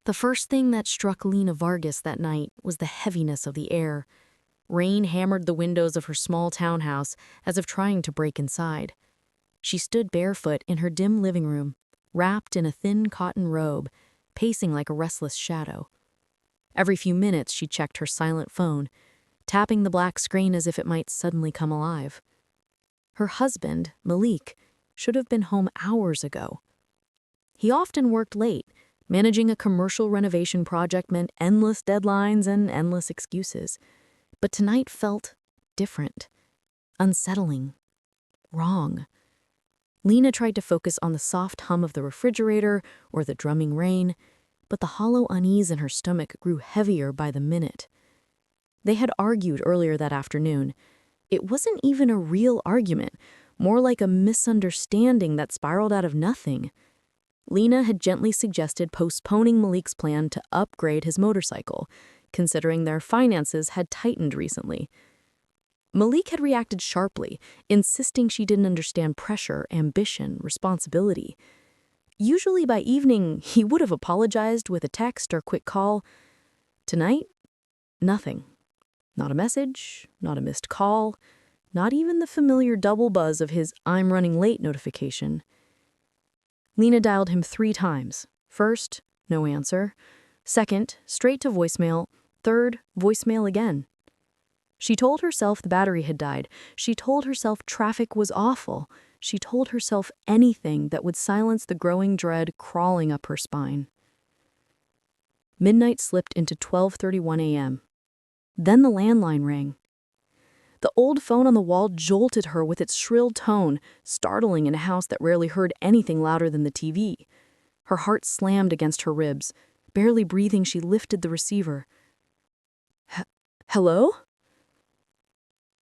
The first thing that struck Lena Vargas that night was the heaviness of the air. Rain hammered the windows of her small townhouse as if trying to break inside. She stood barefoot in her dim living room, wrapped in a thin cotton robe, pacing like a restless shadow. Every few minutes she checked her silent phone, tapping the black screen as if it might suddenly come alive. Her husband, Malik, should have been home hours ago. He often worked late. Managing a commercial renovation project meant endless deadlines and endless excuses. But tonight felt different, unsettling, wrong. Lena tried to focus on the soft hum of the refrigerator or the drumming rain, but the hollow unease in her stomach grew heavier by the minute. They had argued earlier that afternoon. It wasn't even a real argument, more like a misunderstanding that spiraled out of nothing. Lena had gently suggested postponing Malik's plan to upgrade his motorcycle, considering their finances had tightened recently. Malik had reacted sharply, insisting she didn't understand pressure, ambition, responsibility. Usually by evening, he would have apologized with a text or quick call. Tonight, nothing. Not a message, not a missed call, not even the familiar double buzz of his "I'm running late" notification. Lena dialed him 3 times. First, no answer. Second, straight to voicemail. Third, voicemail again. She told herself the battery had died. She told herself traffic was awful. She told herself anything that would silence the growing dread crawling up her spine. Midnight slipped into 12:31 a.m. Then the landline rang. The old phone on the wall jolted her with its shrill tone, startling in a house that rarely heard anything louder than the TV. Her heart slammed against her ribs. Barely breathing, she lifted the receiver. Hello?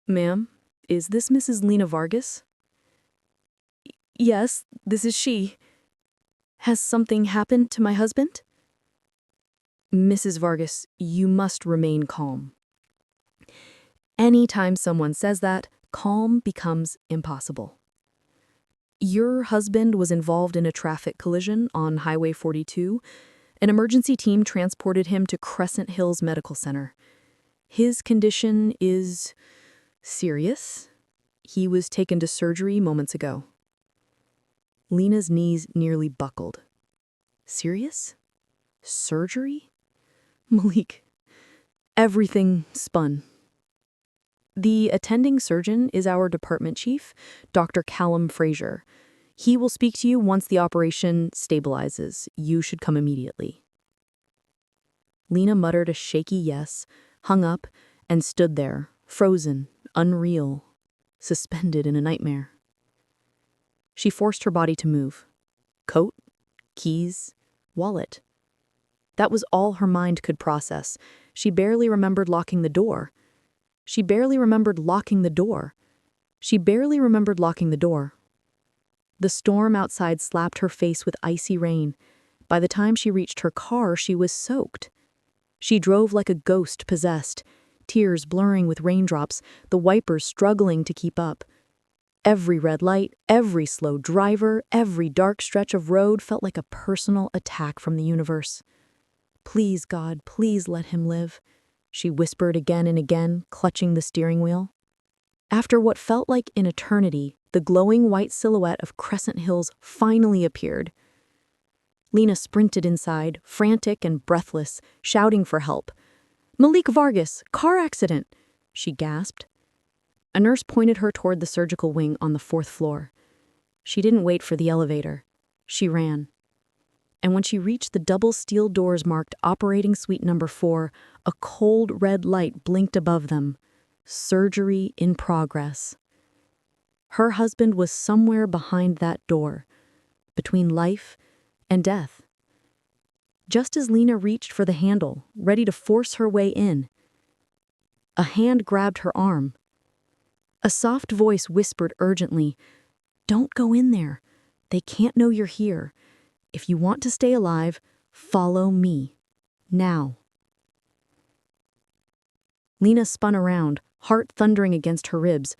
Ma'am, is this Mrs. Lena Vargas? Yes, this is she. Has something happened to my husband? Mrs. Vargas, you must remain calm. Anytime someone says that, calm becomes impossible. Your husband was involved in a traffic collision on Highway 42. An emergency team transported him to Crescent Hills Medical Center. His condition is serious. He was taken to surgery moments ago. Lena's knees nearly buckled. Serious? Surgery? Malik. Everything spun. The attending surgeon is our department chief, Dr. Callum Fraser. He will speak to you once the operation stabilizes. You should come immediately. Lena muttered a shaky yes, hung up, and stood there, frozen, unreal, suspended in a nightmare. She forced her body to move. Coat, keys, wallet. That was all her mind could process. She barely remembered locking the door. She barely remembered locking the door. She barely remembered locking the door. The storm outside slapped her face with icy rain. By the time she reached her car, she was soaked. She drove like a ghost possessed, tears blurring with raindrops, the wipers struggling to keep up. Every red light, every slow driver, every dark stretch of road felt like a personal attack from the universe. Please, God, please let him live, she whispered again and again, clutching the steering wheel. After what felt like an eternity, the glowing white silhouette of Crescent Hills finally appeared. Lena sprinted inside, frantic and breathless, shouting for help. Malik Vargas, car accident, she gasped. A nurse pointed her toward the surgical wing on the 4th floor. She didn't wait for the elevator. She ran. And when she reached the double steel doors marked Operating Suite Number 4, a cold red light blinked above them. Surgery in progress. Her husband was somewhere behind that door, between life and death. Just as Lena reached for the handle, ready to force her way in, a hand grabbed her arm. A soft voice whispered urgently, "Don't go in there. They can't know you're here. If you want to stay alive, follow me. Now." Lena spun around, heart thundering against her ribs.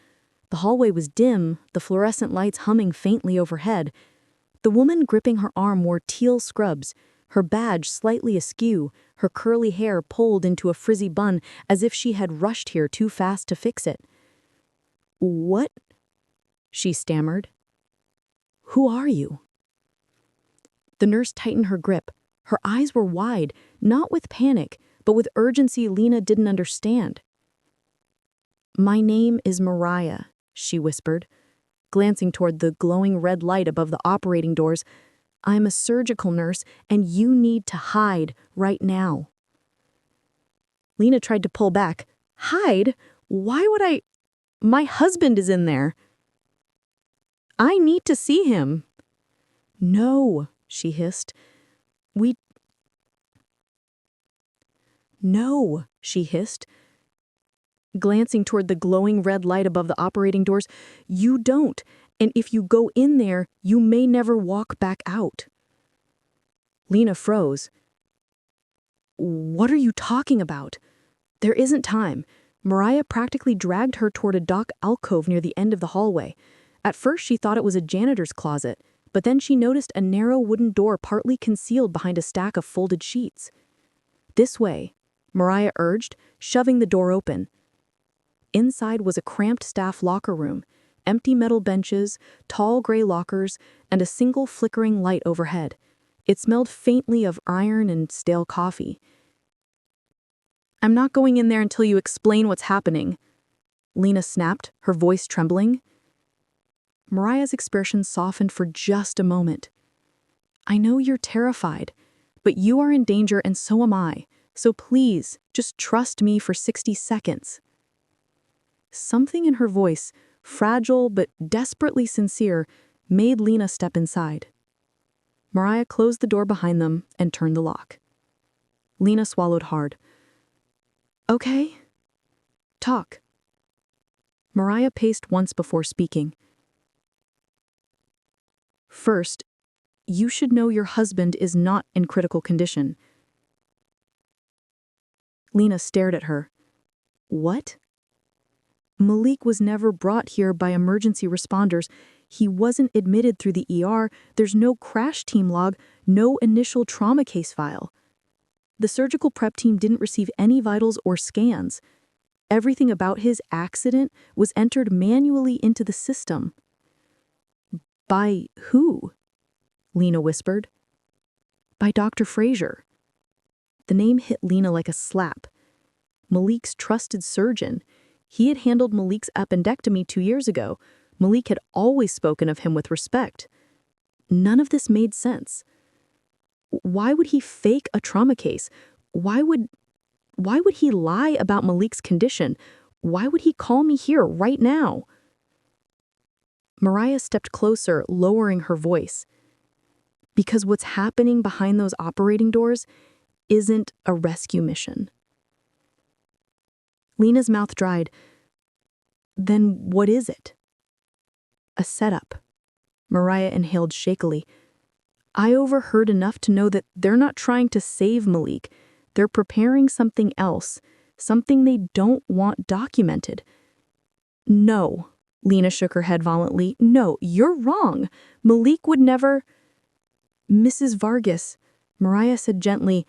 The hallway was dim, the fluorescent lights humming faintly overhead. The woman gripping her arm wore teal scrubs, her badge slightly askew, her curly hair pulled into a frizzy bun as if she had rushed here too fast to fix it. "What?" she stammered. "Who are you?" The nurse tightened her grip. Her eyes were wide, not with panic, but with urgency Lena didn't understand. "My name is Mariah," she whispered, glancing toward the glowing red light above the operating doors. "I'm a surgical nurse, and you need to hide right now." Lena tried to pull back. "Hide? Why would I? My husband is in there. I need to see him." "No," she hissed. "No," she hissed, glancing toward the glowing red light above the operating doors. "You don't, and if you go in there, you may never walk back out." Lena froze. "What are you talking about? There isn't time." Mariah practically dragged her toward a dock alcove near the end of the hallway. At first she thought it was a janitor's closet, but then she noticed a narrow wooden door partly concealed behind a stack of folded sheets. "This way," Mariah urged, shoving the door open. Inside was a cramped staff locker room, empty metal benches, tall gray lockers, and a single flickering light overhead. It smelled faintly of iron and stale coffee. "I'm not going in there until you explain what's happening," Lena snapped, her voice trembling. Mariah's expression softened for just a moment. "I know you're terrified, but you are in danger and so am I. So please, just trust me for 60 seconds. Something in her voice, fragile but desperately sincere, made Lena step inside. Mariah closed the door behind them and turned the lock. Lena swallowed hard. "Okay. Talk." Mariah paced once before speaking. "First, you should know your husband is not in critical condition." Lena stared at her. "What?" "Malik was never brought here by emergency responders. He wasn't admitted through the ER. There's no crash team log, no initial trauma case file. The surgical prep team didn't receive any vitals or scans. Everything about his accident was entered manually into the system." "By who?" Lena whispered. "By Dr. Fraser." The name hit Lena like a slap. Malik's trusted surgeon. He had handled Malik's appendectomy 2 years ago. Malik had always spoken of him with respect. None of this made sense. Why would he fake a trauma case? Why would he lie about Malik's condition? Why would he call me here right now? Mariah stepped closer, lowering her voice. "Because what's happening behind those operating doors isn't a rescue mission." Lena's mouth dried. "Then what is it?" "A setup." Mariah inhaled shakily. "I overheard enough to know that they're not trying to save Malik. They're preparing something else, something they don't want documented." "No." Lena shook her head violently. "No, you're wrong. Malik would never—" "Mrs. Vargas," Mariah said gently,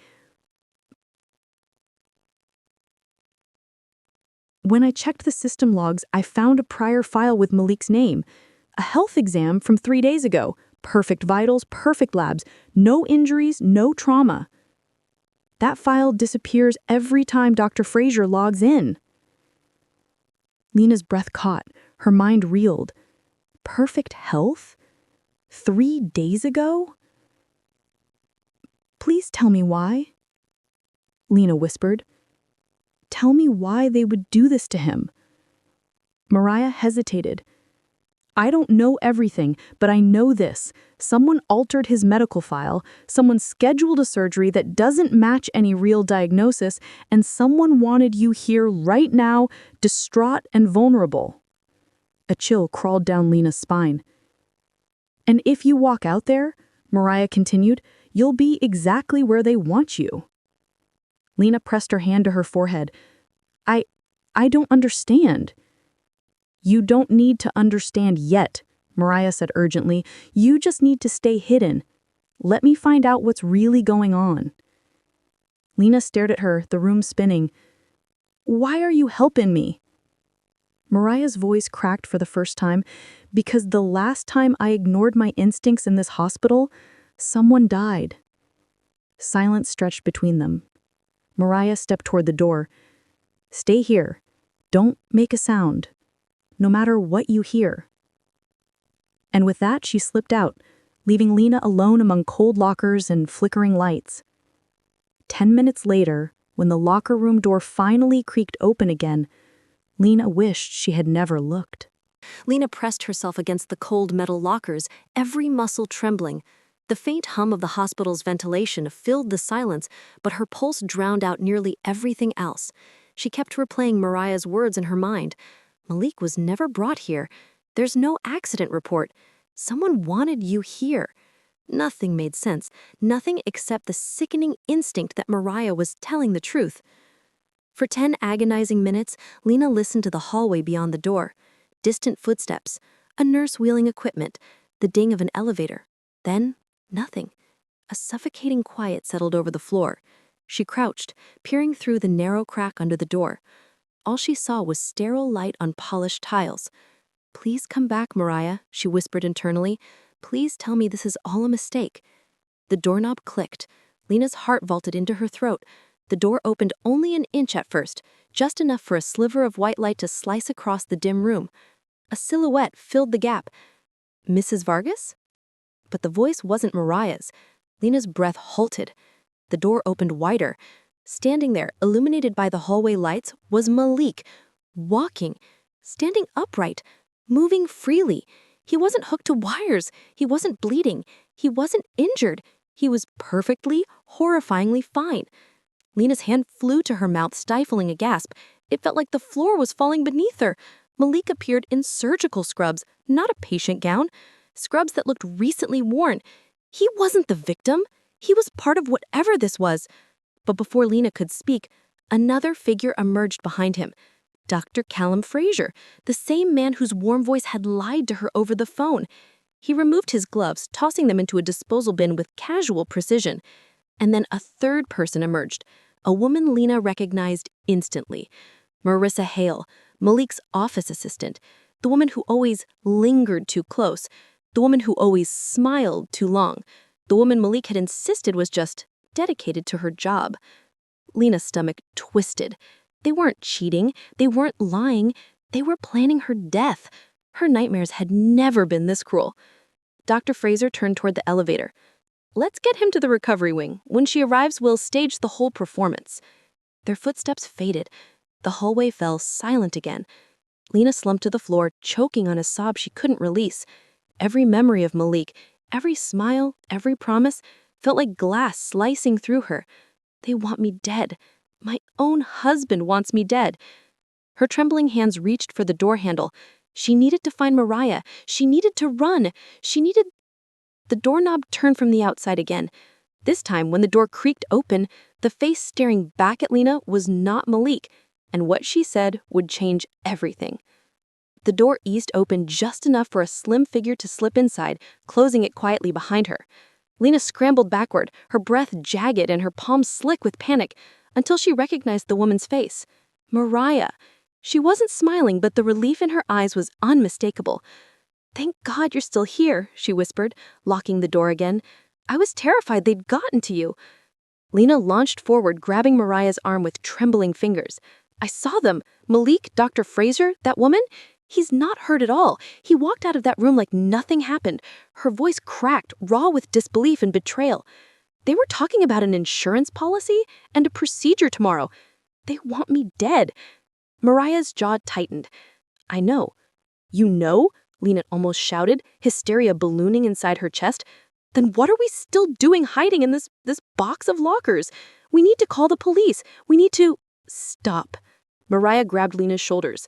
"when I checked the system logs, I found a prior file with Malik's name. A health exam from 3 days ago. Perfect vitals, perfect labs. No injuries, no trauma. That file disappears every time Dr. Fraser logs in." Lena's breath caught. Her mind reeled. Perfect health? 3 days ago? "Please tell me why," Lena whispered. "Tell me why they would do this to him." Mariah hesitated. "I don't know everything, but I know this. Someone altered his medical file, someone scheduled a surgery that doesn't match any real diagnosis, and someone wanted you here right now, distraught and vulnerable." A chill crawled down Lena's spine. "And if you walk out there," Mariah continued, "you'll be exactly where they want you." Lena pressed her hand to her forehead. I don't understand." "You don't need to understand yet," Mariah said urgently. "You just need to stay hidden. Let me find out what's really going on." Lena stared at her, the room spinning. "Why are you helping me?" Mariah's voice cracked for the first time. "Because the last time I ignored my instincts in this hospital, someone died." Silence stretched between them. Mariah stepped toward the door. "Stay here. Don't make a sound. No matter what you hear." And with that, she slipped out, leaving Lena alone among cold lockers and flickering lights. 10 minutes later, when the locker room door finally creaked open again, Lena wished she had never looked. Lena pressed herself against the cold metal lockers, every muscle trembling. The faint hum of the hospital's ventilation filled the silence, but her pulse drowned out nearly everything else. She kept replaying Mariah's words in her mind. "Malik was never brought here. There's no accident report. Someone wanted you here." Nothing made sense, nothing except the sickening instinct that Mariah was telling the truth. For 10 agonizing minutes, Lena listened to the hallway beyond the door. Distant footsteps, a nurse wheeling equipment, the ding of an elevator. Then, nothing. A suffocating quiet settled over the floor. She crouched, peering through the narrow crack under the door. All she saw was sterile light on polished tiles. "Please come back, Mariah," she whispered internally. "Please tell me this is all a mistake." The doorknob clicked. Lena's heart vaulted into her throat. The door opened only an inch at first, just enough for a sliver of white light to slice across the dim room. A silhouette filled the gap. "Mrs. Vargas?" But the voice wasn't Mariah's. Lena's breath halted. The door opened wider. Standing there, illuminated by the hallway lights, was Malik, walking, standing upright, moving freely. He wasn't hooked to wires. He wasn't bleeding. He wasn't injured. He was perfectly, horrifyingly fine. Lena's hand flew to her mouth, stifling a gasp. It felt like the floor was falling beneath her. Malik appeared in surgical scrubs, not a patient gown. Scrubs that looked recently worn. He wasn't the victim. He was part of whatever this was. But before Lena could speak, another figure emerged behind him. Dr. Callum Fraser, the same man whose warm voice had lied to her over the phone. He removed his gloves, tossing them into a disposal bin with casual precision. And then a third person emerged, a woman Lena recognized instantly. Marissa Hale, Malik's office assistant, the woman who always lingered too close, the woman who always smiled too long, the woman Malik had insisted was just dedicated to her job. Lena's stomach twisted. They weren't cheating, they weren't lying, they were planning her death. Her nightmares had never been this cruel. Dr. Fraser turned toward the elevator. "Let's get him to the recovery wing. When she arrives, we'll stage the whole performance." Their footsteps faded. The hallway fell silent again. Lena slumped to the floor, choking on a sob she couldn't release. Every memory of Malik, every smile, every promise, felt like glass slicing through her. "They want me dead. My own husband wants me dead." Her trembling hands reached for the door handle. She needed to find Mariah. She needed to run. The doorknob turned from the outside again. This time, when the door creaked open, the face staring back at Lena was not Malik, and what she said would change everything. The door eased open just enough for a slim figure to slip inside, closing it quietly behind her. Lena scrambled backward, her breath jagged and her palms slick with panic, until she recognized the woman's face. Mariah. She wasn't smiling, but the relief in her eyes was unmistakable. "Thank God you're still here," she whispered, locking the door again. "I was terrified they'd gotten to you." Lena launched forward, grabbing Mariah's arm with trembling fingers. "I saw them. Malik, Dr. Fraser, that woman. He's not hurt at all. He walked out of that room like nothing happened." Her voice cracked, raw with disbelief and betrayal. "They were talking about an insurance policy and a procedure tomorrow. They want me dead." Mariah's jaw tightened. "I know." "You know?" Lena almost shouted, hysteria ballooning inside her chest. "Then what are we still doing hiding in this box of lockers? We need to call the police. We need to—" "Stop." Mariah grabbed Lena's shoulders.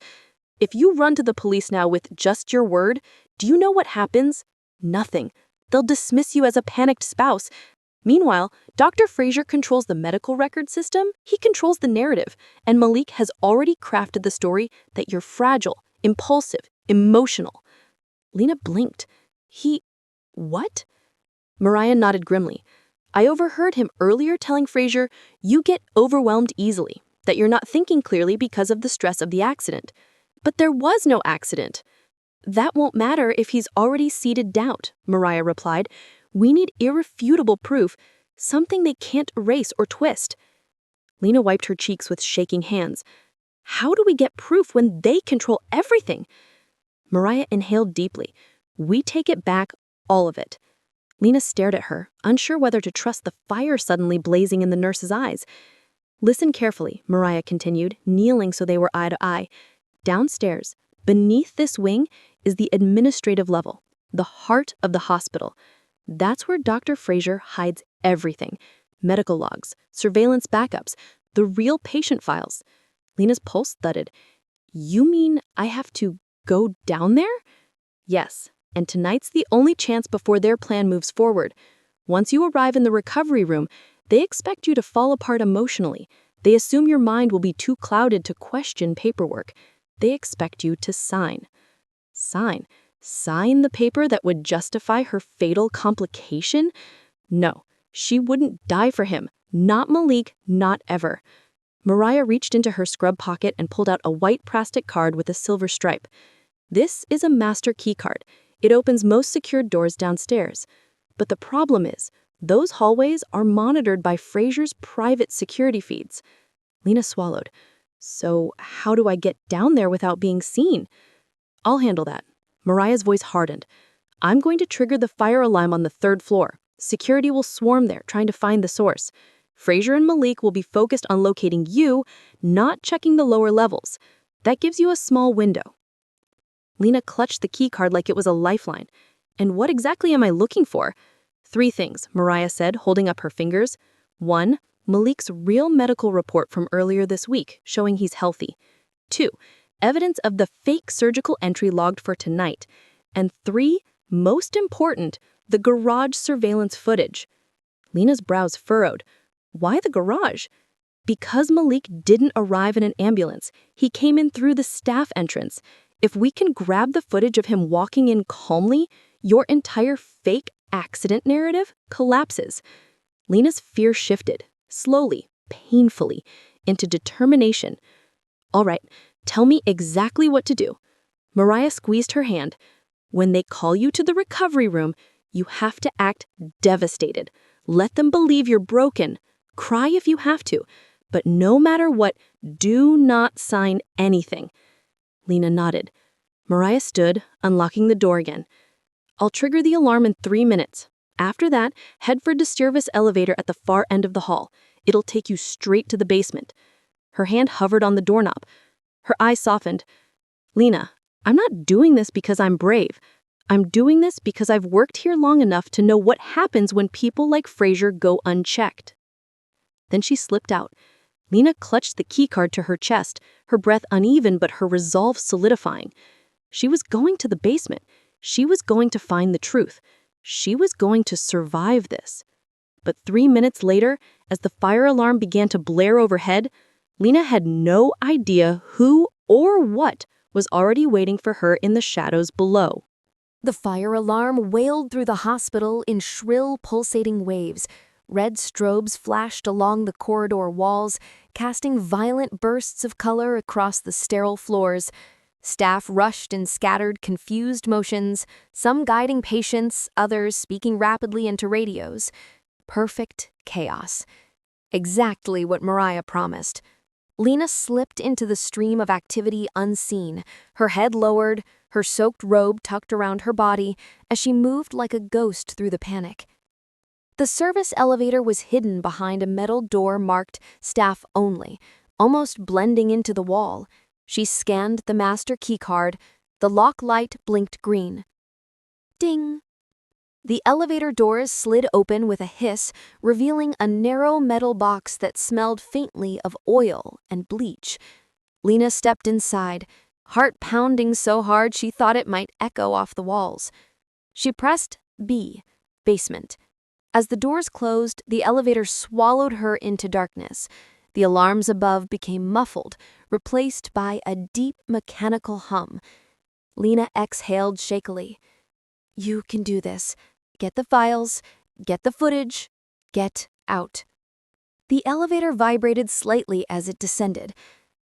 "If you run to the police now with just your word, do you know what happens? Nothing. They'll dismiss you as a panicked spouse. Meanwhile, Dr. Fraser controls the medical record system. He controls the narrative. And Malik has already crafted the story that you're fragile, impulsive, emotional." Lena blinked. What? Mariah nodded grimly. I overheard him earlier telling Fraser, "You get overwhelmed easily, that you're not thinking clearly because of the stress of the accident." But there was no accident. That won't matter if he's already seeded doubt, Mariah replied. We need irrefutable proof, something they can't erase or twist. Lena wiped her cheeks with shaking hands. How do we get proof when they control everything? Mariah inhaled deeply. We take it back, all of it. Lena stared at her, unsure whether to trust the fire suddenly blazing in the nurse's eyes. Listen carefully, Mariah continued, kneeling so they were eye to eye. Downstairs, beneath this wing, is the administrative level, the heart of the hospital. That's where Dr. Fraser hides everything. Medical logs, surveillance backups, the real patient files. Lena's pulse thudded. You mean I have to go down there? Yes, and tonight's the only chance before their plan moves forward. Once you arrive in the recovery room, they expect you to fall apart emotionally. They assume your mind will be too clouded to question paperwork. They expect you to sign. Sign? Sign the paper that would justify her fatal complication? No, she wouldn't die for him. Not Malik, not ever. Mariah reached into her scrub pocket and pulled out a white plastic card with a silver stripe. This is a master key card. It opens most secured doors downstairs. But the problem is, those hallways are monitored by Fraser's private security feeds. Lena swallowed. So how do I get down there without being seen? I'll handle that. Mariah's voice hardened. I'm going to trigger the fire alarm on the 3rd floor. Security will swarm there, trying to find the source. Fraser and Malik will be focused on locating you, not checking the lower levels. That gives you a small window. Lena clutched the key card like it was a lifeline. And what exactly am I looking for? 3 things, Mariah said, holding up her fingers. 1, Malik's real medical report from earlier this week, showing he's healthy. 2, evidence of the fake surgical entry logged for tonight. And 3, most important, the garage surveillance footage. Lena's brows furrowed. Why the garage? Because Malik didn't arrive in an ambulance. He came in through the staff entrance. If we can grab the footage of him walking in calmly, your entire fake accident narrative collapses. Lena's fear shifted, slowly, painfully, into determination. All right, tell me exactly what to do. Mariah squeezed her hand. When they call you to the recovery room, you have to act devastated. Let them believe you're broken. Cry if you have to. But no matter what, do not sign anything. Lena nodded. Mariah stood, unlocking the door again. I'll trigger the alarm in 3 minutes. After that, head for the service elevator at the far end of the hall. It'll take you straight to the basement. Her hand hovered on the doorknob. Her eyes softened. Lena, I'm not doing this because I'm brave. I'm doing this because I've worked here long enough to know what happens when people like Fraser go unchecked. Then she slipped out. Lena clutched the keycard to her chest, her breath uneven but her resolve solidifying. She was going to the basement. She was going to find the truth. She was going to survive this. But 3 minutes later, as the fire alarm began to blare overhead, Lena had no idea who or what was already waiting for her in the shadows below. The fire alarm wailed through the hospital in shrill, pulsating waves. Red strobes flashed along the corridor walls, casting violent bursts of color across the sterile floors. Staff rushed in scattered, confused motions, some guiding patients, others speaking rapidly into radios. Perfect chaos. Exactly what Mariah promised. Lena slipped into the stream of activity unseen, her head lowered, her soaked robe tucked around her body, as she moved like a ghost through the panic. The service elevator was hidden behind a metal door marked Staff Only, almost blending into the wall. She scanned the master keycard. The lock light blinked green. Ding! The elevator doors slid open with a hiss, revealing a narrow metal box that smelled faintly of oil and bleach. Lena stepped inside, heart pounding so hard she thought it might echo off the walls. She pressed B, basement. As the doors closed, the elevator swallowed her into darkness. The alarms above became muffled, replaced by a deep mechanical hum. Lena exhaled shakily. You can do this. Get the files, Get the footage. Get out. The elevator vibrated slightly as it descended.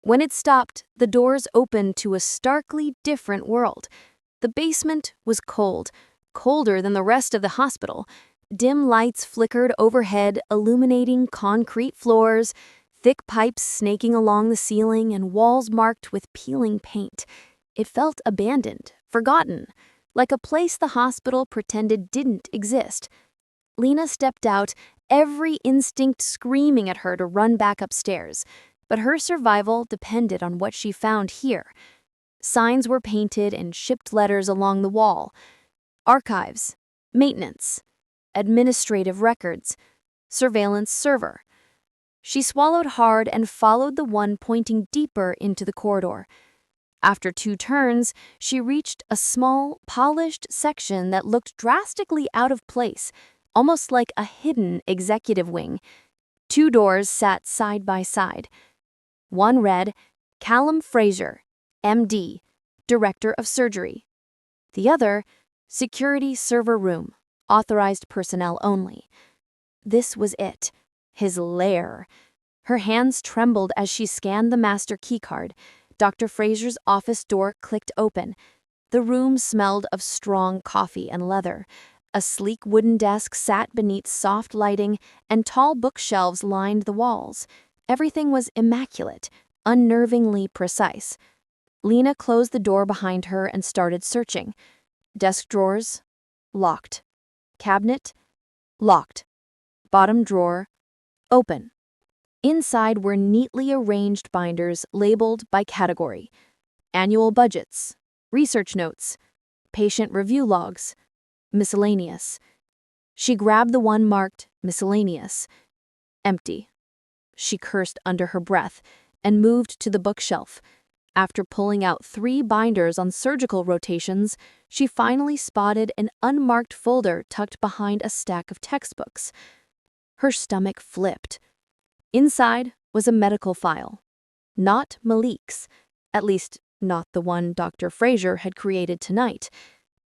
When it stopped, the doors opened to a starkly different world. The basement was cold, colder than the rest of the hospital. Dim lights flickered overhead, illuminating concrete floors, thick pipes snaking along the ceiling, and walls marked with peeling paint. It felt abandoned, forgotten, like a place the hospital pretended didn't exist. Lena stepped out, every instinct screaming at her to run back upstairs. But her survival depended on what she found here. Signs were painted and shipped letters along the wall. Archives, maintenance, administrative records, surveillance server. She swallowed hard and followed the one pointing deeper into the corridor. After 2 turns, she reached a small, polished section that looked drastically out of place, almost like a hidden executive wing. 2 doors sat side by side. One read, Callum Fraser, MD, Director of Surgery. The other, Security Server Room, Authorized Personnel Only. This was it, his lair. Her hands trembled as she scanned the master keycard. Dr. Fraser's office door clicked open. The room smelled of strong coffee and leather. A sleek wooden desk sat beneath soft lighting, and tall bookshelves lined the walls. Everything was immaculate, unnervingly precise. Lena closed the door behind her and started searching. Desk drawers, locked. Cabinet, locked. Bottom drawer, open. Inside were neatly arranged binders labeled by category. Annual budgets, research notes, patient review logs, miscellaneous. She grabbed the one marked miscellaneous. Empty. She cursed under her breath and moved to the bookshelf. After pulling out 3 binders on surgical rotations, she finally spotted an unmarked folder tucked behind a stack of textbooks. Her stomach flipped. Inside was a medical file. Not Malik's, at least not the one Dr. Fraser had created tonight.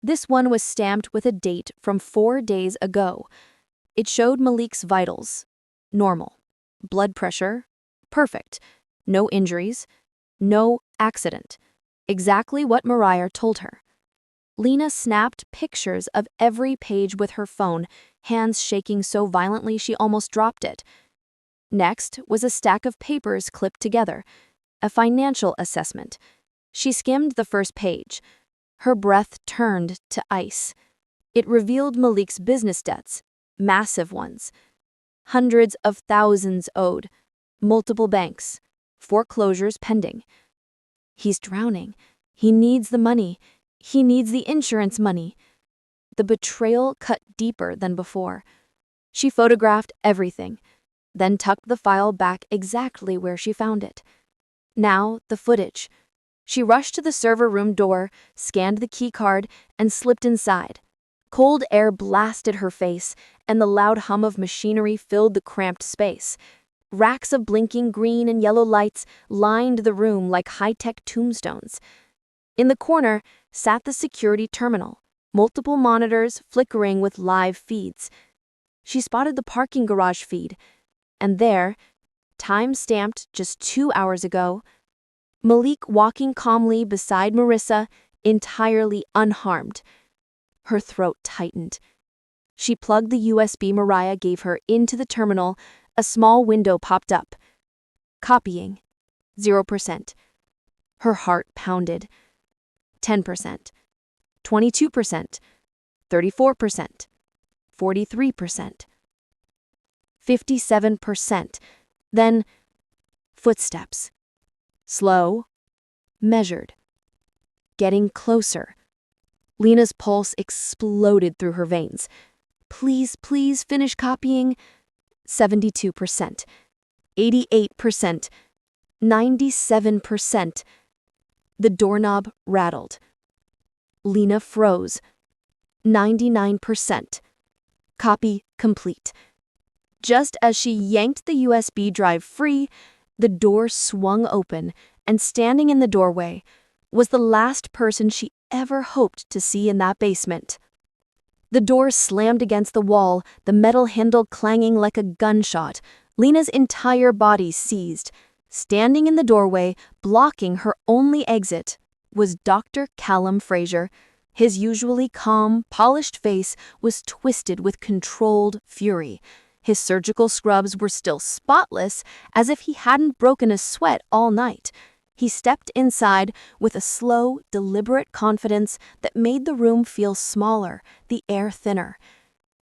This one was stamped with a date from 4 days ago. It showed Malik's vitals. Normal. Blood pressure. Perfect. No injuries. No accident. Exactly what Mariah told her. Lena snapped pictures of every page with her phone, hands shaking so violently she almost dropped it. Next was a stack of papers clipped together, a financial assessment. She skimmed the first page. Her breath turned to ice. It revealed Malik's business debts, massive ones. Hundreds of thousands owed, multiple banks, foreclosures pending. He's drowning. He needs the money. He needs the insurance money. The betrayal cut deeper than before. She photographed everything, then tucked the file back exactly where she found it. Now, the footage. She rushed to the server room door, scanned the key card, and slipped inside. Cold air blasted her face, and the loud hum of machinery filled the cramped space. Racks of blinking green and yellow lights lined the room like high-tech tombstones. In the corner sat the security terminal, multiple monitors flickering with live feeds. She spotted the parking garage feed, and there, time-stamped just 2 hours ago, Malik walking calmly beside Marissa, entirely unharmed. Her throat tightened. She plugged the USB Mariah gave her into the terminal. A small window popped up. Copying. 0%. Her heart pounded. 10%. 22%. 34%. 43%. 57%. Then, footsteps. Slow. Measured. Getting closer. Lena's pulse exploded through her veins. Please, please finish copying. 72%. 88%. 97%. The doorknob rattled. Lena froze. 99%. Copy complete. Just as she yanked the USB drive free, the door swung open, and standing in the doorway was the last person she ever hoped to see in that basement. The door slammed against the wall, the metal handle clanging like a gunshot. Lena's entire body seized. Standing in the doorway, blocking her only exit, was Dr. Callum Fraser. His usually calm, polished face was twisted with controlled fury. His surgical scrubs were still spotless, as if he hadn't broken a sweat all night. He stepped inside with a slow, deliberate confidence that made the room feel smaller, the air thinner.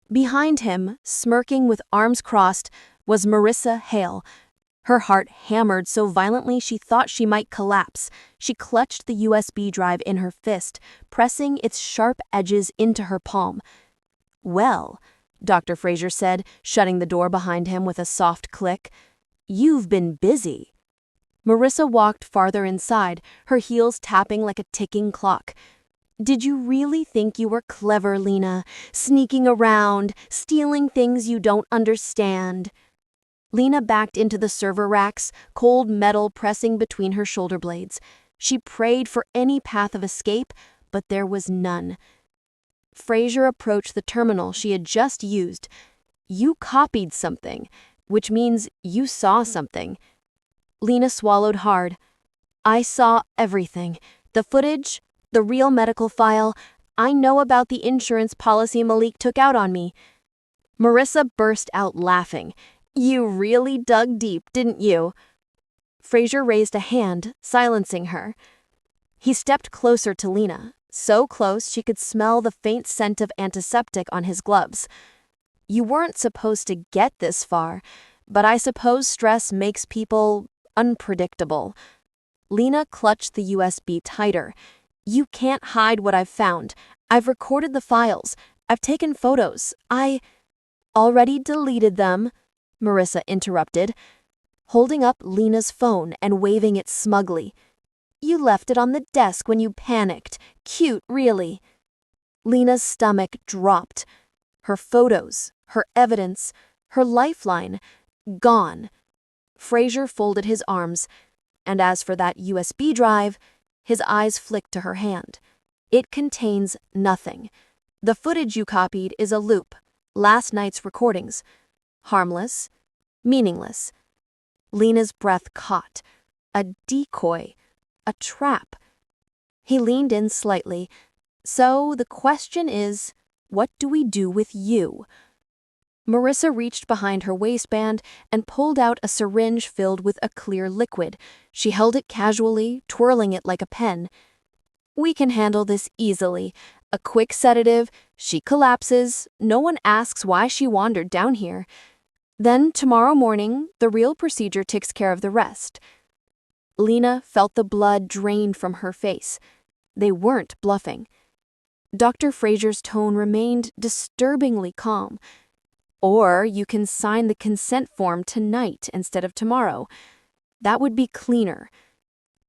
Behind him, smirking with arms crossed, was Marissa Hale. Her heart hammered so violently she thought she might collapse. She clutched the USB drive in her fist, pressing its sharp edges into her palm. "Well," Dr. Fraser said, shutting the door behind him with a soft click, "you've been busy." Marissa walked farther inside, her heels tapping like a ticking clock. "Did you really think you were clever, Lena? Sneaking around, stealing things you don't understand?" Lena backed into the server racks, cold metal pressing between her shoulder blades. She prayed for any path of escape, but there was none. Fraser approached the terminal she had just used. "You copied something, which means you saw something." Lena swallowed hard. "I saw everything. The footage, the real medical file. I know about the insurance policy Malik took out on me." Marissa burst out laughing. "You really dug deep, didn't you?" Fraser raised a hand, silencing her. He stepped closer to Lena, so close she could smell the faint scent of antiseptic on his gloves. "You weren't supposed to get this far, but I suppose stress makes people unpredictable." Lena clutched the USB tighter. "You can't hide what I've found. I've recorded the files. I've taken photos. I already deleted them," Marissa interrupted, holding up Lena's phone and waving it smugly. "You left it on the desk when you panicked. Cute, really." Lena's stomach dropped. Her photos, her evidence, her lifeline, gone. Fraser folded his arms, and as for that USB drive, his eyes flicked to her hand. "It contains nothing. The footage you copied is a loop, last night's recordings. Harmless, meaningless." Lena's breath caught. A decoy. A trap. He leaned in slightly. "So the question is, what do we do with you?" Marissa reached behind her waistband and pulled out a syringe filled with a clear liquid. She held it casually, twirling it like a pen. "We can handle this easily. A quick sedative, she collapses, no one asks why she wandered down here. Then tomorrow morning, the real procedure takes care of the rest." Lena felt the blood drain from her face. They weren't bluffing. Dr. Fraser's tone remained disturbingly calm. "Or you can sign the consent form tonight instead of tomorrow. That would be cleaner."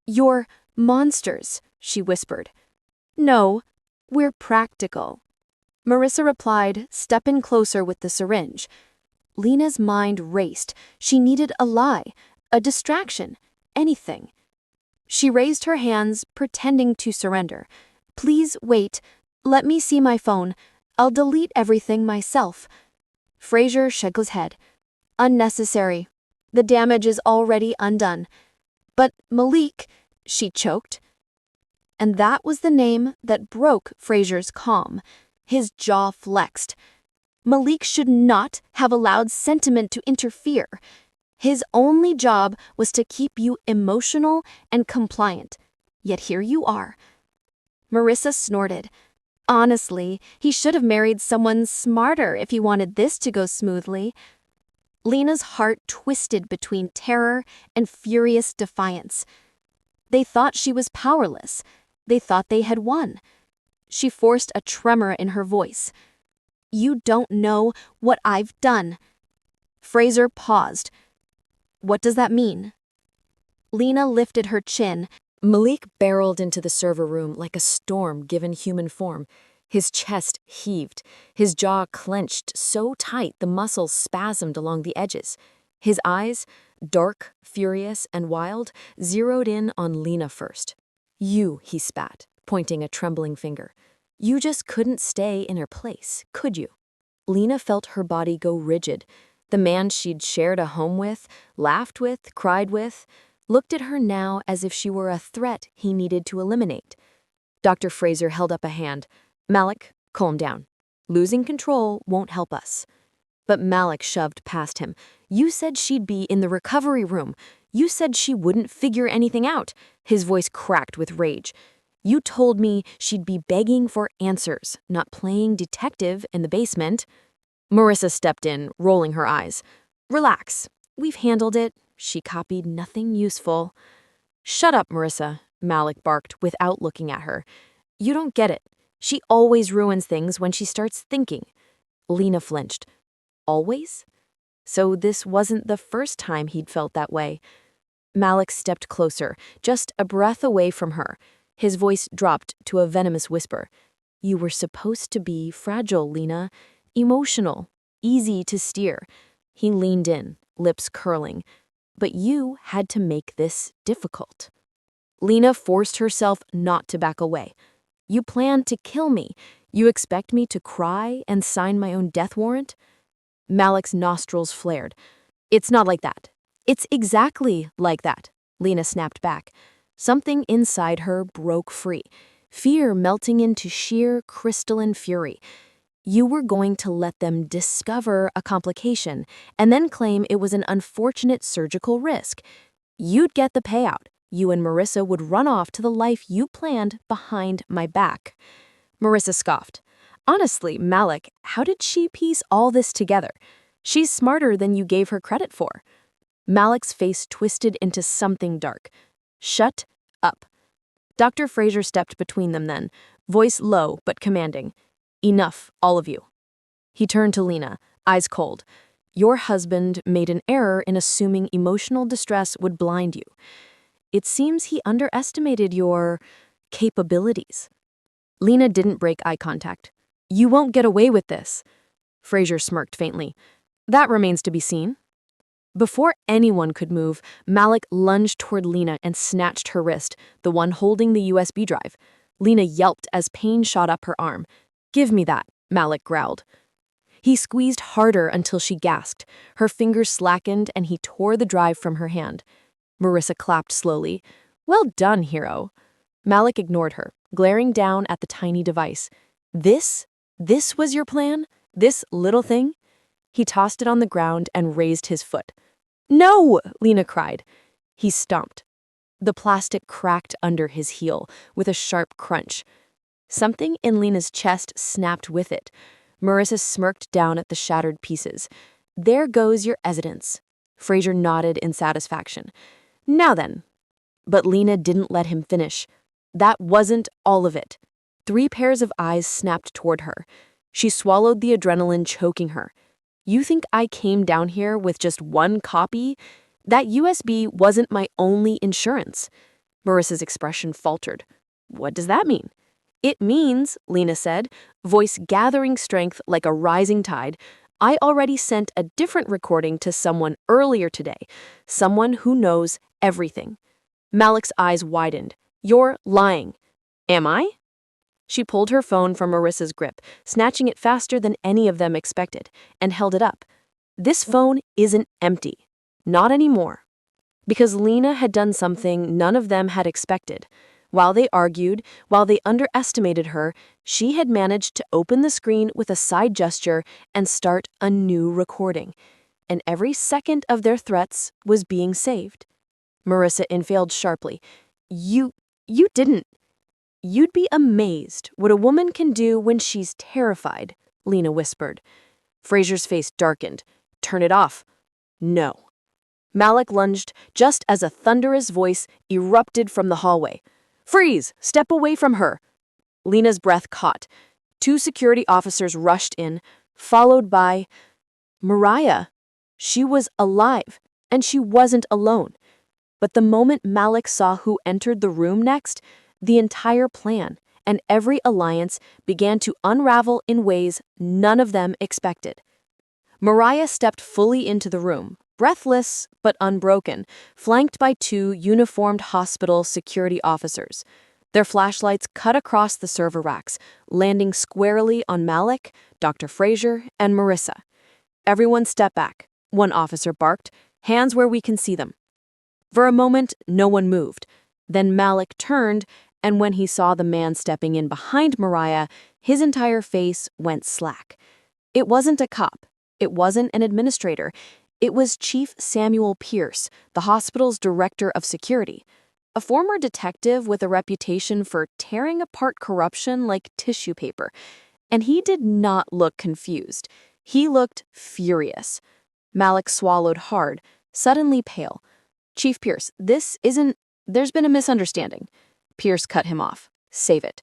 "You're monsters," she whispered. "No, we're practical." Marissa replied, stepping closer with the syringe. Lena's mind raced. She needed a lie, a distraction, anything. She raised her hands, pretending to surrender. "Please wait. Let me see my phone. I'll delete everything myself." Fraser shook his head. "Unnecessary. The damage is already undone." "But Malik," she choked. And that was the name that broke Fraser's calm. His jaw flexed. Malik should not have allowed sentiment to interfere. His only job was to keep you emotional and compliant. Yet here you are. Marissa snorted. Honestly, he should have married someone smarter if he wanted this to go smoothly. Lena's heart twisted between terror and furious defiance. They thought she was powerless. They thought they had won. She forced a tremor in her voice. "You don't know what I've done." Fraser paused. "What does that mean?" Lena lifted her chin. Malik barreled into the server room like a storm given human form. His chest heaved, his jaw clenched so tight the muscles spasmed along the edges. His eyes, dark, furious, and wild, zeroed in on Lena first. "You," he spat, pointing a trembling finger. You just couldn't stay in her place, could you? Lena felt her body go rigid. The man she'd shared a home with, laughed with, cried with, looked at her now as if she were a threat he needed to eliminate. Dr. Fraser held up a hand. Malik, calm down. Losing control won't help us. But Malik shoved past him. You said she'd be in the recovery room. You said she wouldn't figure anything out. His voice cracked with rage. You told me she'd be begging for answers, not playing detective in the basement. Marissa stepped in, rolling her eyes. Relax. We've handled it. She copied nothing useful. Shut up, Marissa, Malik barked without looking at her. You don't get it. She always ruins things when she starts thinking. Lena flinched. Always? So this wasn't the first time he'd felt that way. Malik stepped closer, just a breath away from her. His voice dropped to a venomous whisper. You were supposed to be fragile, Lena. Emotional. Easy to steer. He leaned in, lips curling. But you had to make this difficult. Lena forced herself not to back away. You planned to kill me. You expect me to cry and sign my own death warrant? Malik's nostrils flared. It's not like that. It's exactly like that, Lena snapped back. Something inside her broke free, fear melting into sheer crystalline fury. You were going to let them discover a complication and then claim it was an unfortunate surgical risk. You'd get the payout. You and Marissa would run off to the life you planned behind my back. Marissa scoffed. Honestly, Malik, how did she piece all this together? She's smarter than you gave her credit for. Malik's face twisted into something dark. Shut up. Dr. Fraser stepped between them then, voice low but commanding. Enough, all of you. He turned to Lena, eyes cold. Your husband made an error in assuming emotional distress would blind you. It seems he underestimated your capabilities. Lena didn't break eye contact. You won't get away with this. Fraser smirked faintly. That remains to be seen. Before anyone could move, Malik lunged toward Lena and snatched her wrist, the one holding the USB drive. Lena yelped as pain shot up her arm. Give me that, Malik growled. He squeezed harder until she gasped. Her fingers slackened and he tore the drive from her hand. Marissa clapped slowly. Well done, hero. Malik ignored her, glaring down at the tiny device. This was your plan? This little thing? He tossed it on the ground and raised his foot. No, Lena cried. He stomped. The plastic cracked under his heel with a sharp crunch. Something in Lena's chest snapped with it. Marissa smirked down at the shattered pieces. There goes your evidence. Fraser nodded in satisfaction. Now then. But Lena didn't let him finish. That wasn't all of it. 3 pairs of eyes snapped toward her. She swallowed the adrenaline choking her. You think I came down here with just one copy? That USB wasn't my only insurance. Marissa's expression faltered. What does that mean? It means, Lena said, voice gathering strength like a rising tide, I already sent a different recording to someone earlier today, someone who knows everything. Malik's eyes widened. You're lying. Am I? She pulled her phone from Marissa's grip, snatching it faster than any of them expected, and held it up. This phone isn't empty. Not anymore. Because Lena had done something none of them had expected. While they argued, while they underestimated her, she had managed to open the screen with a side gesture and start a new recording. And every second of their threats was being saved. Marissa inhaled sharply. You didn't. You'd be amazed what a woman can do when she's terrified, Lena whispered. Fraser's face darkened. Turn it off. No. Malik lunged just as a thunderous voice erupted from the hallway. Freeze! Step away from her! Lena's breath caught. 2 security officers rushed in, followed by Mariah. She was alive, and she wasn't alone. But the moment Malik saw who entered the room next, the entire plan and every alliance began to unravel in ways none of them expected. Mariah stepped fully into the room, breathless but unbroken, flanked by 2 uniformed hospital security officers. Their flashlights cut across the server racks, landing squarely on Malik, Dr. Fraser, and Marissa. "Everyone step back," one officer barked, "hands where we can see them." For a moment, no one moved. Then Malik turned, and when he saw the man stepping in behind Mariah, his entire face went slack. It wasn't a cop. It wasn't an administrator. It was Chief Samuel Pierce, the hospital's director of security, a former detective with a reputation for tearing apart corruption like tissue paper. And he did not look confused. He looked furious. Malik swallowed hard, suddenly pale. "Chief Pierce, there's been a misunderstanding." Pierce cut him off. "Save it."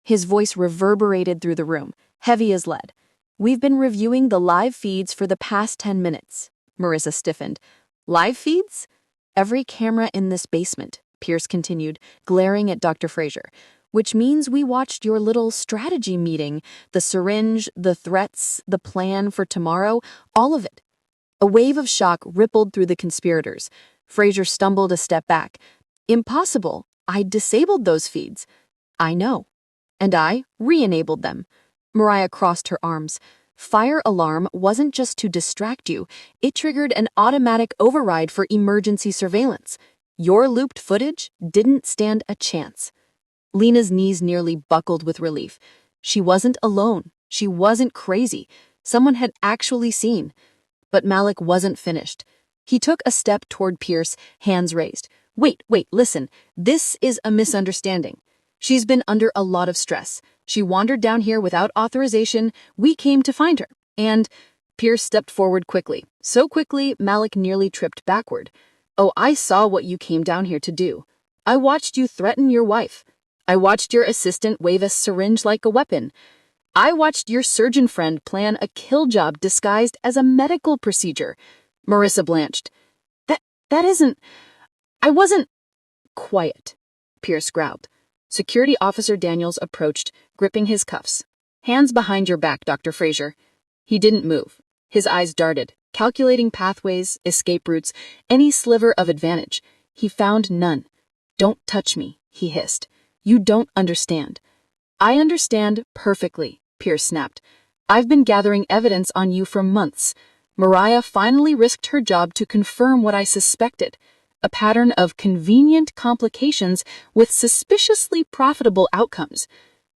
His voice reverberated through the room, heavy as lead. "We've been reviewing the live feeds for the past 10 minutes. Marissa stiffened. "Live feeds?" "Every camera in this basement," Pierce continued, glaring at Dr. Fraser. "Which means we watched your little strategy meeting, the syringe, the threats, the plan for tomorrow, all of it." A wave of shock rippled through the conspirators. Fraser stumbled a step back. "Impossible. I disabled those feeds." "I know. And I re-enabled them." Mariah crossed her arms. "Fire alarm wasn't just to distract you. It triggered an automatic override for emergency surveillance. Your looped footage didn't stand a chance." Lena's knees nearly buckled with relief. She wasn't alone. She wasn't crazy. Someone had actually seen. But Malik wasn't finished. He took a step toward Pierce, hands raised. Wait, listen. This is a misunderstanding. She's been under a lot of stress. She wandered down here without authorization. We came to find her." And Pierce stepped forward quickly. So quickly, Malik nearly tripped backward. "Oh, I saw what you came down here to do. I watched you threaten your wife. I watched your assistant wave a syringe like a weapon. I watched your surgeon friend plan a kill job disguised as a medical procedure." Marissa blanched. That isn't... I wasn't... Quiet, Pierce growled. Security Officer Daniels approached, gripping his cuffs. "Hands behind your back, Dr. Fraser." He didn't move. His eyes darted, calculating pathways, escape routes, any sliver of advantage. He found none. "Don't touch me," he hissed. "You don't understand." "I understand perfectly," Pierce snapped. "I've been gathering evidence on you for months." Mariah finally risked her job to confirm what I suspected. A pattern of convenient complications with suspiciously profitable outcomes.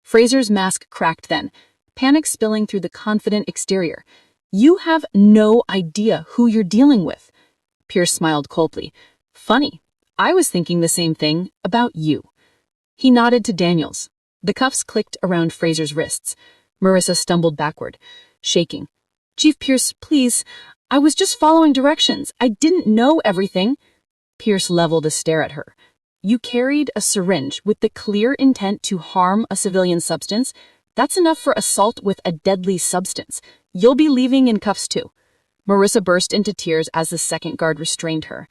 Fraser's mask cracked then, panic spilling through the confident exterior. "You have no idea who you're dealing with." Pierce smiled coldly. "Funny. I was thinking the same thing about you." He nodded to Daniels. The cuffs clicked around Fraser's wrists. Marissa stumbled backward, shaking. "Chief Pierce, please. I was just following directions. I didn't know everything." Pierce leveled a stare at her. "You carried a syringe with the clear intent to harm a civilian substance. That's enough for assault with a deadly substance. You'll be leaving in cuffs too." Marissa burst into tears as the second guard restrained her.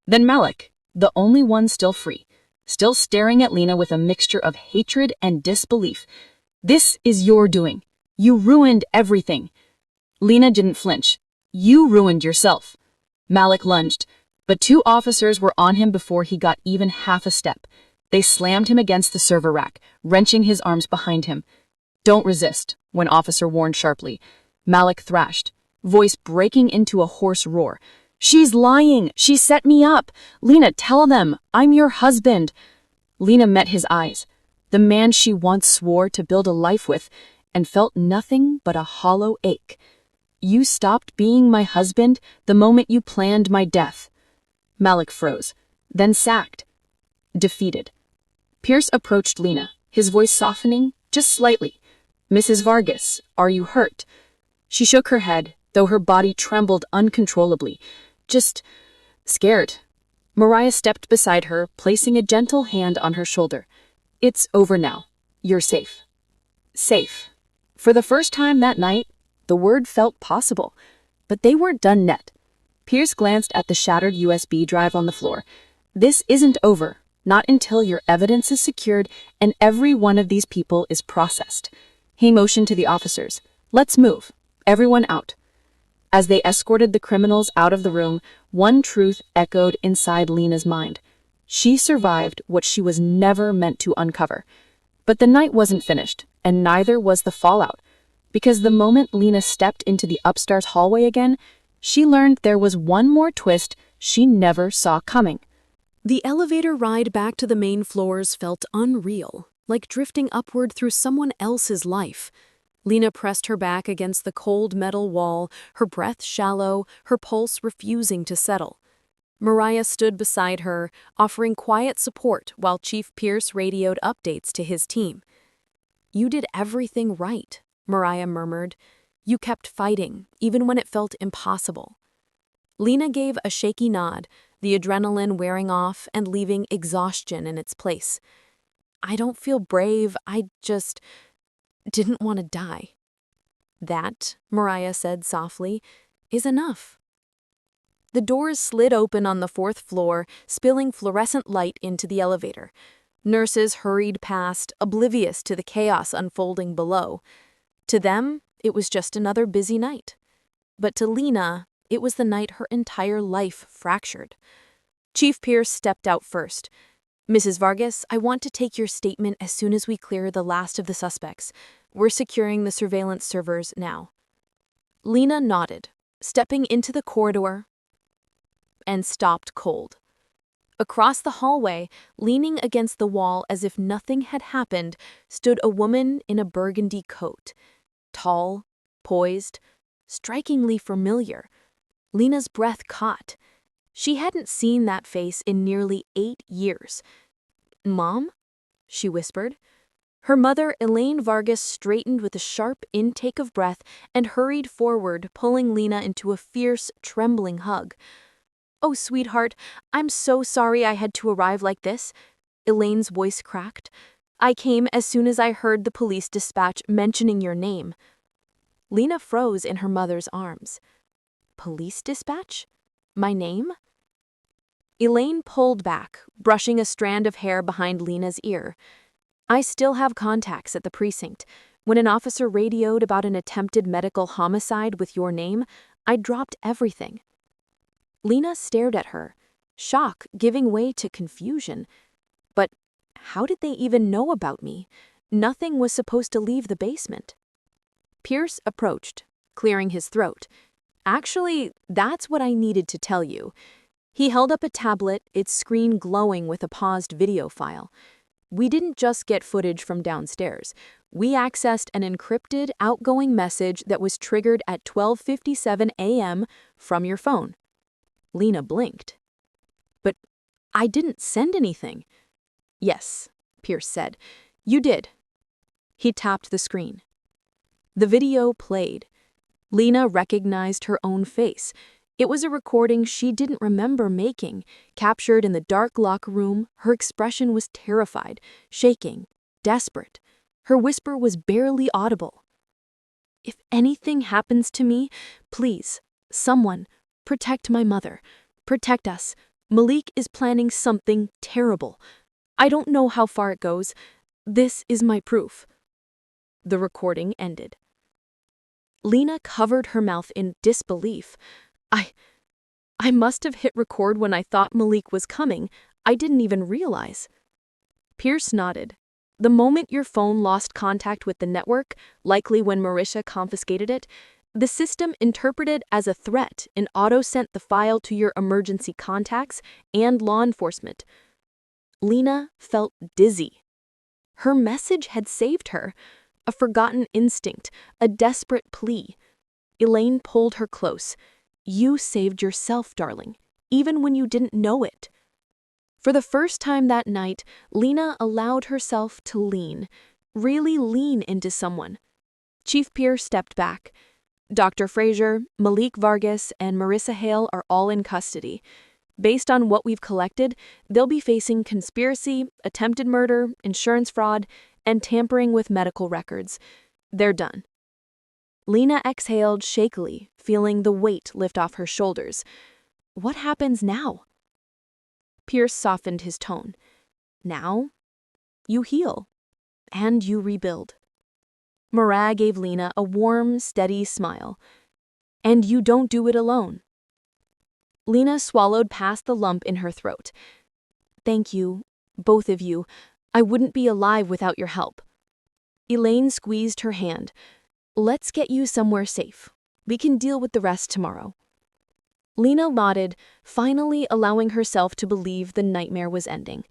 Then Malik, the only one still free, still staring at Lena with a mixture of hatred and disbelief. "This is your doing. You ruined everything." Lena didn't flinch. "You ruined yourself." Malik lunged, but two officers were on him before he got even half a step. They slammed him against the server rack, wrenching his arms behind him. "Don't resist," one officer warned sharply. Malik thrashed, voice breaking into a hoarse roar. "She's lying! She set me up! Lena, tell them! I'm your husband!" Lena met his eyes, the man she once swore to build a life with, and felt nothing but a hollow ache. "You stopped being my husband the moment you planned my death." Malik froze, then sagged, defeated. Pierce approached Lena, his voice softening just slightly. "Mrs. Vargas, are you hurt?" She shook her head, though her body trembled uncontrollably. "Just scared." Mariah stepped beside her, placing a gentle hand on her shoulder. "It's over now. You're safe." Safe. For the first time that night, the word felt possible, but they weren't done yet. Pierce glanced at the shattered USB drive on the floor. "This isn't over, not until your evidence is secured and every one of these people is processed." He motioned to the officers. "Let's move. Everyone out." As they escorted the criminals out of the room, one truth echoed inside Lena's mind. She survived what she was never meant to uncover. But the night wasn't finished, and neither was the fallout. Because the moment Lena stepped into the upstairs hallway again, she learned there was one more twist she never saw coming. The elevator ride back to the main floors felt unreal, like drifting upward through someone else's life. Lena pressed her back against the cold metal wall, her breath shallow, her pulse refusing to settle. Mariah stood beside her, offering quiet support while Chief Pierce radioed updates to his team. "You did everything right," Mariah murmured. "You kept fighting, even when it felt impossible." Lena gave a shaky nod, the adrenaline wearing off and leaving exhaustion in its place. "I don't feel brave, I just didn't want to die." "That," Mariah said softly, "is enough." The doors slid open on the fourth floor, spilling fluorescent light into the elevator. Nurses hurried past, oblivious to the chaos unfolding below. To them, it was just another busy night. But to Lena, it was the night her entire life fractured. Chief Pierce stepped out first. "Mrs. Vargas, I want to take your statement as soon as we clear the last of the suspects. We're securing the surveillance servers now." Lena nodded, stepping into the corridor, and stopped cold. Across the hallway, leaning against the wall as if nothing had happened, stood a woman in a burgundy coat. Tall, poised, strikingly familiar. Lena's breath caught. She hadn't seen that face in nearly 8 years. "Mom?" she whispered. Her mother, Elaine Vargas, straightened with a sharp intake of breath and hurried forward, pulling Lena into a fierce, trembling hug. "Oh, sweetheart, I'm so sorry I had to arrive like this." Elaine's voice cracked. "I came as soon as I heard the police dispatch mentioning your name." Lena froze in her mother's arms. "Police dispatch? My name?" Elaine pulled back, brushing a strand of hair behind Lena's ear. "I still have contacts at the precinct. When an officer radioed about an attempted medical homicide with your name, I dropped everything." Lena stared at her, shock giving way to confusion. But how did they even know about me? Nothing was supposed to leave the basement. Pierce approached, clearing his throat. "Actually, that's what I needed to tell you." He held up a tablet, its screen glowing with a paused video file. "We didn't just get footage from downstairs. We accessed an encrypted outgoing message that was triggered at 12:57 a.m. from your phone." Lena blinked. "But I didn't send anything." "Yes," Pierce said. "You did." He tapped the screen. The video played. Lena recognized her own face. It was a recording she didn't remember making. Captured in the dark locker room, her expression was terrified, shaking, desperate. Her whisper was barely audible. "If anything happens to me, please, someone, protect my mother. Protect us. Malik is planning something terrible. I don't know how far it goes. This is my proof." The recording ended. Lena covered her mouth in disbelief. I must have hit record when I thought Malik was coming. I didn't even realize." Pierce nodded. "The moment your phone lost contact with the network, likely when Marisha confiscated it, the system interpreted as a threat and auto-sent the file to your emergency contacts and law enforcement." Lena felt dizzy. Her message had saved her. A forgotten instinct, a desperate plea. Elaine pulled her close. "You saved yourself, darling, even when you didn't know it." For the first time that night, Lena allowed herself to lean, really lean into someone. Chief Pierce stepped back. "Dr. Fraser, Malik Vargas, and Marissa Hale are all in custody. Based on what we've collected, they'll be facing conspiracy, attempted murder, insurance fraud, and tampering with medical records. They're done." Lena exhaled shakily, feeling the weight lift off her shoulders. What happens now? Pierce softened his tone. "Now, you heal. And you rebuild." Marah gave Lena a warm, steady smile. "And you don't do it alone." Lena swallowed past the lump in her throat. Thank you, both of you. I wouldn't be alive without your help. Elaine squeezed her hand. Let's get you somewhere safe. We can deal with the rest tomorrow. Lena nodded, finally allowing herself to believe the nightmare was ending.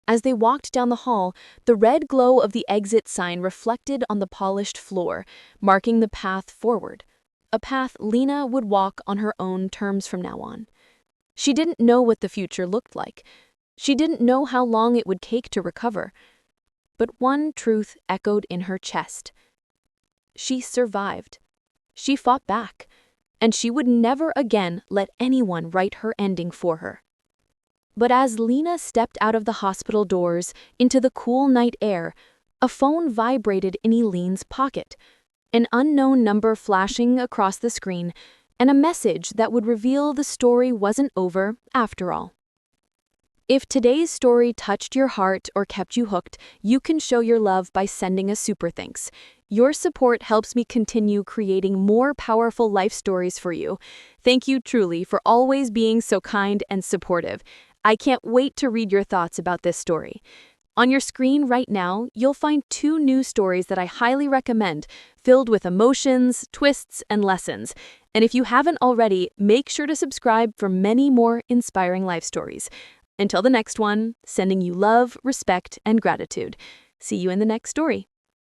As they walked down the hall, the red glow of the exit sign reflected on the polished floor, marking the path forward, a path Lena would walk on her own terms from now on. She didn't know what the future looked like. She didn't know how long it would take to recover. But one truth echoed in her chest. She survived. She fought back, and she would never again let anyone write her ending for her. But as Lena stepped out of the hospital doors into the cool night air, a phone vibrated in Elaine's pocket, an unknown number flashing across the screen, and a message that would reveal the story wasn't over after all. If today's story touched your heart or kept you hooked, you can show your love by sending a super thanks. Your support helps me continue creating more powerful life stories for you. Thank you truly for always being so kind and supportive. I can't wait to read your thoughts about this story. On your screen right now, you'll find 2 new stories that I highly recommend, filled with emotions, twists, and lessons. And if you haven't already, make sure to subscribe for many more inspiring life stories. Until the next one, sending you love, respect, and gratitude. See you in the next story.